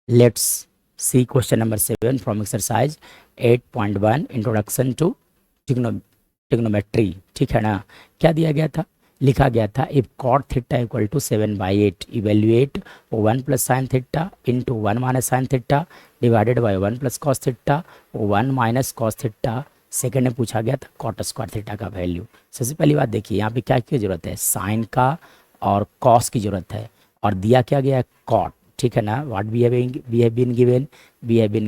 Let's see question number 7 from exercise 8.1 introduction to trigonometry. ठीक है ना। क्या दिया गया था, लिखा गया था if cot theta equal to 7/8 evaluate 1 plus sine theta into 1 minus sine theta divided by 1 plus cos theta 1 minus cos theta. Second में पूछा गया था कॉट स्क्वायर थीटा का वैल्यू। सबसे पहली बात देखिए यहाँ पे क्या की जरूरत है, साइन का और कॉस की जरूरत है, और दिया क्या गया है, कॉट। ठीक है ना। What we have been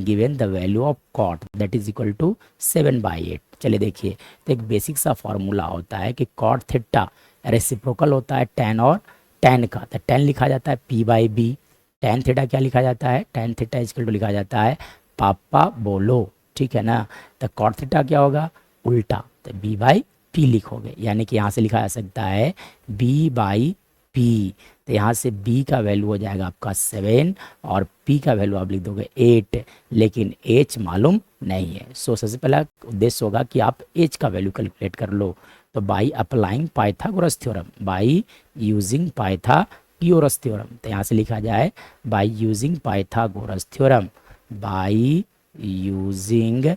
given the value of cot that is equal to 7/8। चलिए देखिए, तो एक बेसिक सा फॉर्मूला होता है कि कॉट थीटा रेसिप्रोकल होता है टेन और टेन का, तो टेन लिखा जाता है P by B. Tan theta क्या लिखा जाता है, टेन थीटा इक्वल टू लिखा जाता है पापा बोलो। ठीक है ना। तो कॉट थीटा क्या होगा, उल्टा, तो बी बाई पी लिखोगे, यानी कि यहाँ से लिखा जा सकता है बी बाई पी। तो यहाँ से b का वैल्यू हो जाएगा आपका 7 और p का वैल्यू आप लिख दोगे 8, लेकिन h मालूम नहीं है। सो सबसे पहला उद्देश्य होगा कि आप h का वैल्यू कैलकुलेट कर लो। तो by applying Pythagoras theorem, by using Pythagoras theorem, तो यहाँ से लिखा जाए by using Pythagoras theorem, by using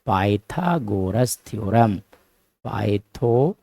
Pythagoras theorem, Pythagoras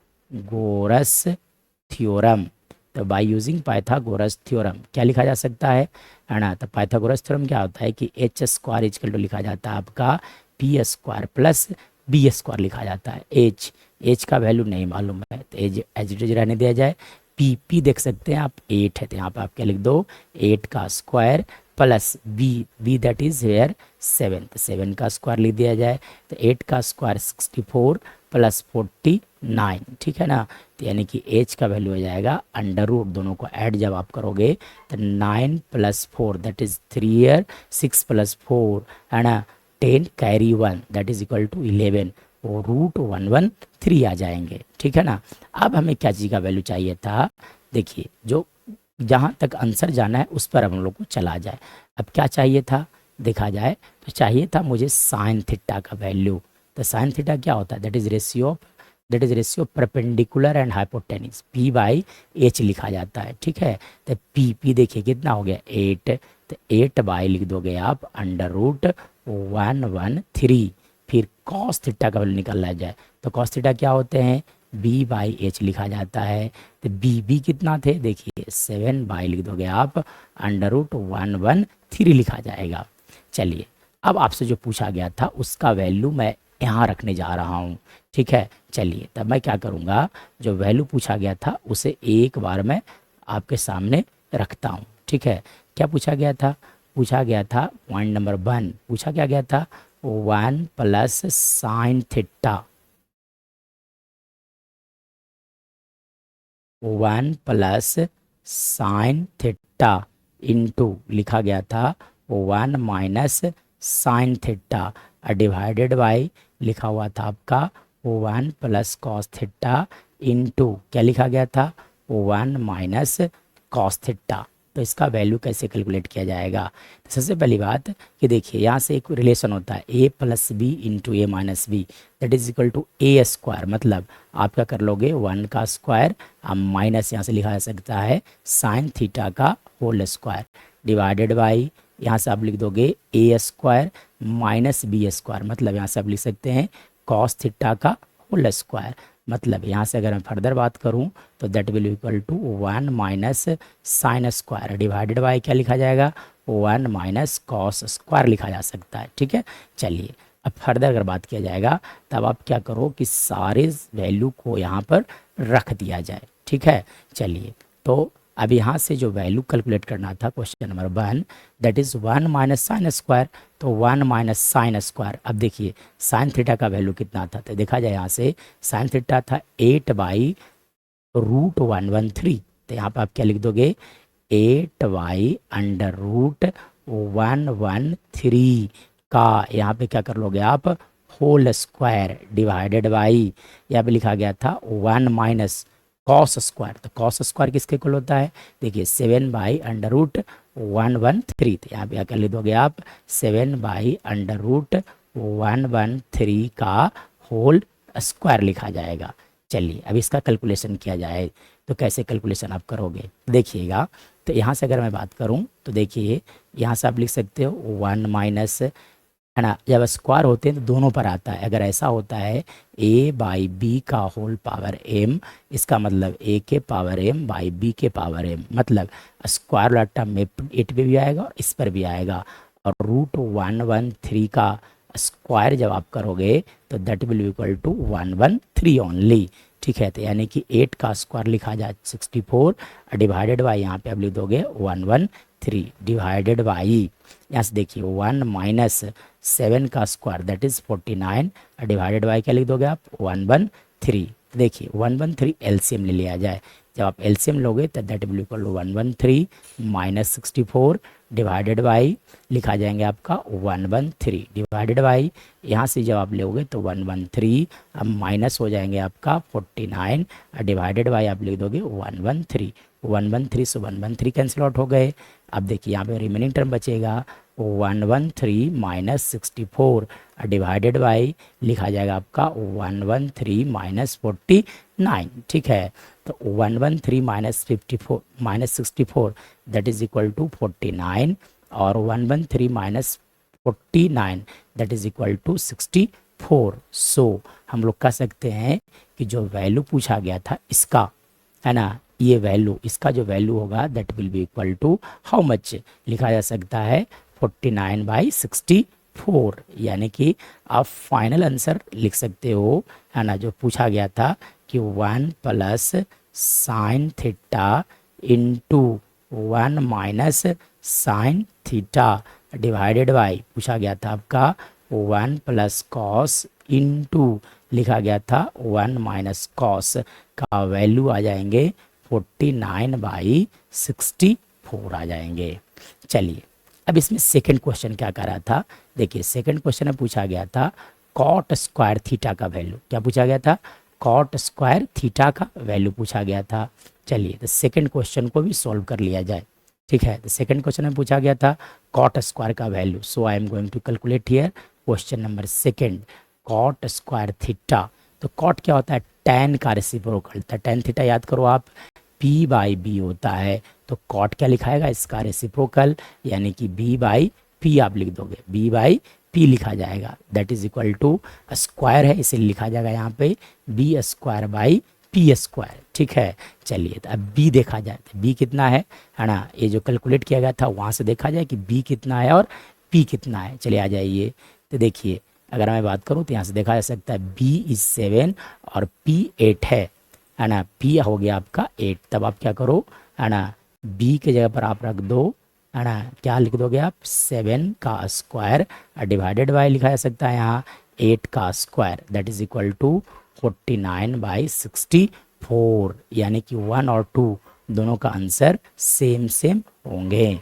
theorem. तो बाय यूजिंग पाइथागोरस थ्योरम क्या लिखा जा सकता है ना। तो पाइथागोरस थ्योरम क्या होता है कि एच स्क्वायर इक्वल टू लिखा जाता है आपका P square plus B square लिखा जाता है। एच का वैल्यू नहीं मालूम है तो एज इट इज रहने दिया जाए। पी देख सकते हैं आप 8 है, तो यहाँ पे आप क्या लिख दो 8 का square plus B that is where 7, तो 7 का स्क्वायर लिख दिया जाए। तो 8 का स्क्वायर 64 प्लस 49। ठीक है ना। तो यानी कि एच का वैल्यू हो जाएगा अंडर रूट, दोनों को ऐड जब आप करोगे तो 9 प्लस 4 दैट इज 3 6 प्लस 4 है ना 10 carry 1 that is equal to 11, वो रूट 113 आ जाएंगे। ठीक है ना। अब हमें क्या चीज़ का वैल्यू चाहिए था, देखिए जो जहाँ तक आंसर जाना है उस पर हम लोग को चला जाए। अब क्या चाहिए था, देखा जाए तो चाहिए था मुझे साइन थीटा का वैल्यू। तो साइन थीटा क्या होता है, that is ratio perpendicular and hypotenuse, P by H लिखा जाता है। ठीक है। तो पी देखिए कितना हो गया 8, तो 8 बाई लिख दोगे आप अंडर रूट 113। फिर कॉस थीटा का वैल्यू निकालना जाए तो कॉस थीटा क्या होते हैं बी बाई एच लिखा जाता है। तो बी कितना थे, देखिए 7 बाई लिख दोगे आप अंडर रूट 113 लिखा जाएगा। चलिए अब आपसे जो पूछा गया था उसका वैल्यू मैं यहाँ रखने जा रहा हूँ। ठीक है। चलिए तब मैं क्या करूँगा, जो वैल्यू पूछा गया था उसे एक बार मैं आपके सामने रखता हूँ। ठीक है। क्या पूछा गया था, पूछा गया था पॉइंट नंबर 1, पूछा क्या गया था 1 plus sine theta, 1 plus sine theta into लिखा गया था 1 minus sine theta divided by लिखा हुआ था आपका 1 प्लस कॉस थीटा इंटू क्या लिखा गया था 1 माइनस कॉस थीटा। तो इसका वैल्यू कैसे कैलकुलेट किया जाएगा, तो सबसे पहली बात कि देखिए यहाँ से एक रिलेशन होता है A plus B into A minus B that is equal to A square. मतलब आप क्या कर लोगे 1 का स्क्वायर अब माइनस यहाँ से लिखा जा सकता है साइन थीटा का होल स्क्वायर डिवाइडेड बाई यहाँ से आप लिख दोगे A square minus B square. मतलब यहाँ से आप लिख सकते हैं कॉस थीटा का होल स्क्वायर। मतलब यहाँ से अगर मैं फर्दर बात करूँ तो that will equal to 1 minus sine square divided by क्या लिखा जाएगा 1 माइनस कॉस स्क्वायर लिखा जा सकता है। ठीक है। चलिए अब फर्दर अगर बात किया जाएगा तब आप क्या करो कि सारे वैल्यू को यहाँ पर रख दिया जाए। ठीक है। चलिए तो अब यहाँ से जो वैल्यू कैलकुलेट करना था question number 1 that is 1 minus sine square, तो 1 माइनस साइन स्क्वायर। अब देखिए साइन थीटा का वैल्यू कितना था, तो देखा जाए यहाँ से साइन थीटा था 8 बाई रूट 113। तो यहाँ पर आप क्या लिख दोगे 8 बाई अंडर रूट 113 का यहाँ पे क्या कर लोगे आप होल स्क्वायर डिवाइडेड बाई यहाँ पे लिखा गया था 1 माइनस कॉस स्क्वायर। तो कॉस स्क्वायर किसके इक्वल होता है, देखिए 7 बाई अंडर रूट 113। तो यहाँ पे क्या कर लिख दोगे आप 7 बाई अंडर रूट 113 का होल स्क्वायर लिखा जाएगा। चलिए अब इसका कैलकुलेशन किया जाए तो कैसे कैलकुलेशन आप करोगे देखिएगा। तो यहाँ से अगर मैं बात करूँ तो देखिए यहाँ से आप लिख सकते हो 1 माइनस, है ना, जब स्क्वायर होते हैं तो दोनों पर आता है। अगर ऐसा होता है a बाई बी का होल पावर m, इसका मतलब a के पावर m बाई b के पावर m, मतलब स्क्वायर वाला टर्म में इट पे भी आएगा और इस पर भी आएगा। और √113 का स्क्वायर जब आप करोगे तो that will equal to 113 only. ठीक है, तो यानी कि 8 का स्क्वायर लिखा जाए 64 डिवाइडेड बाई, यहाँ पे आप लिख दोगे 113 डिवाइडेड बाई, यहाँ से देखिए 1 माइनस 7 का square that is 49 divided by क्या लिख दोगे आप 113। देखिए 113 एलसीएम ले लिया जाए, जब आप एलसीएम लोगे तो that will equal to 113 minus 64 divided by लिखा जाएंगे आपका 113 डिवाइडेड बाई, यहाँ से जब आप लोगे तो 113, अब माइनस हो जाएंगे आपका 49 डिवाइडेड बाई आप लिख दोगे 113 से 113 कैंसिल आउट हो गए। अब देखिए यहाँ पे रिमेनिंग टर्म बचेगा 113 माइनस 64 डिवाइडेड बाई लिखा जाएगा आपका 113 माइनस 49। ठीक है, तो 113 minus 64 that is equal to 49 और 113 minus 49 that is equal to 64। So हम लोग कह सकते हैं कि जो वैल्यू पूछा गया था इसका, है ना, ये वैल्यू, इसका जो वैल्यू होगा that will be equal to how much, लिखा जा सकता है 49/64, यानी कि आप फाइनल आंसर लिख सकते हो, है ना, जो पूछा गया था कि 1 plus sine theta into 1 minus sine theta divided by पूछा गया था आपका 1 प्लस कॉस इंटू लिखा गया था 1 माइनस कॉस का वैल्यू आ जाएंगे 49/64 आ जाएंगे। चलिए अब इसमें सेकंड क्वेश्चन क्या कर रहा था, देखिए सेकंड क्वेश्चन में पूछा गया था कॉट स्क्वायर थीटा का वैल्यू, क्या पूछा गया था, कॉट स्क्वायर थीटा का वैल्यू पूछा गया था। चलिए तो सेकंड क्वेश्चन को भी सॉल्व कर लिया जाए। ठीक है, तो सेकंड क्वेश्चन में पूछा गया था कॉट स्क्वायर का value, so I am going to calculate here question number second, cot square theta. तो कॉट क्या होता है, टैन का रेसिप्रोकल, तो टैन थीटा याद करो आप p बाई बी होता है, तो कॉट क्या लिखाएगा, इसका रेसिप्रोकल, यानी कि b बाई पी आप लिख दोगे, b बाई पी लिखा जाएगा, that is equal to square है इसे लिखा जाएगा यहाँ पे B square by P square. ठीक है, चलिए तो अब b देखा जाए तो b कितना है ना, ये जो कैलकुलेट किया गया था वहाँ से देखा जाए कि b कितना है और p कितना है। चलिए आ जाइए, तो देखिए अगर मैं बात करूँ तो यहाँ से देखा जा सकता है b इज 7 और p 8 है ना, p हो गया आपका 8, तब आप क्या करो, है ना, b के जगह पर आप रख दो, है ना, क्या लिख दोगे आप 7 का स्क्वायर डिवाइडेड बाय लिखा जा सकता है यहाँ 8 का square that is equal to 49/64, यानी कि 1 और 2 दोनों का आंसर सेम होंगे।